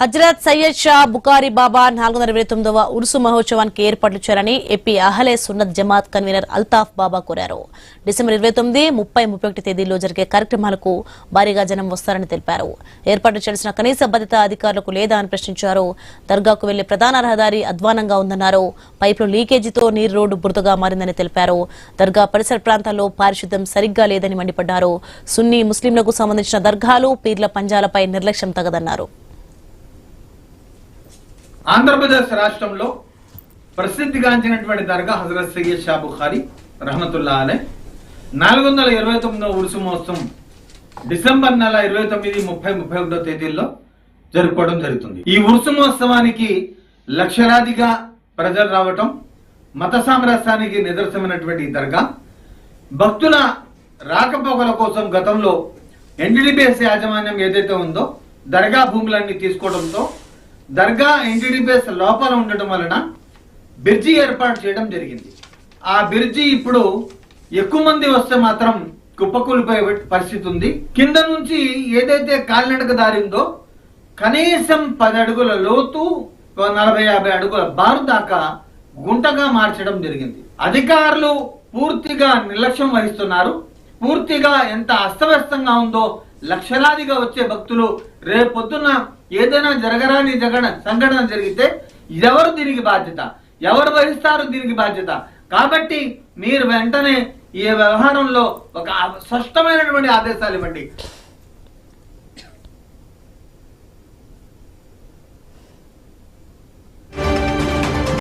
హజరత్ సయ్యద్ షా బుఖారీ బాబా 429వ ఉరుసు మహోత్సవానికి ఏర్పాట్లు చేయాలని ఏపీ అహలే సున్నత్ జమాత్ కన్వీనర్ అల్తాఫ్ బాబా కోరారు. డిసెంబర్ 29, 30, 31 తేదీల్లో జరిగే కార్యక్రమాలకు భారీగా జనం వస్తారని తెలిపారు. ఏర్పాట్లు చేయాల్సిన కనీస భద్రతా అధికారులకు లేదా అని ప్రశ్నించారు. దర్గాకు వెళ్లే ప్రధాన రహదారి అధ్వానంగా ఉందన్నారు. పైపులు లీకేజీతో నీరు రోడ్డు బురదగా మారిందని తెలిపారు. దర్గా పరిసర ప్రాంతాల్లో పారిశుద్ధ్యం సరిగ్గా లేదని మండిపడ్డారు. సున్నీ ముస్లింలకు సంబంధించిన దర్గాలు పీర్ల పంజాలపై నిర్లక్ష్యం తగదన్నారు. ఆంధ్రప్రదేశ్ రాష్ట్రంలో ప్రసిద్ధిగాంచినటువంటి దర్గా హజరత్ సయ్యద్ షా బుఖారీ రహమతుల్లా అలైహ్ 429వ ఉరుసు మహోత్సవం డిసెంబర్ నెల 29, 30, 31 తేదీల్లో జరుపుకోవడం జరుగుతుంది. ఈ ఉరుసు మహోత్సవానికి లక్షలాదిగా ప్రజలు రావటం మత సామరస్యానికి నిదర్శనమైనటువంటి ఈ దర్గా భక్తుల రాకపోకల కోసం గతంలో ఎన్డీడీబీఎస్ యాజమాన్యం ఏదైతే ఉందో దర్గా భూములన్నీ తీసుకోవడంతో దర్గా ఎన్డీడీబీఎస్ లోపల ఉండటం వలన బ్రిడ్జి ఏర్పాటు చేయడం జరిగింది. ఆ బ్రిడ్జి ఇప్పుడు ఎక్కువ మంది వస్తే మాత్రం కుప్పకూలిపోయే పరిస్థితి ఉంది. కింద నుంచి ఏదైతే కాలినడక దారి ఉందో కనీసం 10 అడుగుల లోతు 40-50 అడుగుల బారు దాకా గుంటగా మార్చడం జరిగింది. అధికారులు పూర్తిగా నిర్లక్ష్యం వహిస్తున్నారు. పూర్తిగా ఎంత అస్తవ్యస్తంగా ఉందో లక్షలాదిగా వచ్చే భక్తులు రేపొద్దున ఏదైనా జరగరాని సంఘటన జరిగితే ఎవరు దీనికి బాధ్యత, ఎవరు వహిస్తారు దీనికి బాధ్యత? కాబట్టి మీరు వెంటనే ఈ వ్యవహారంలో ఒక స్పష్టమైనటువంటి ఆదేశాలు ఇవ్వండి.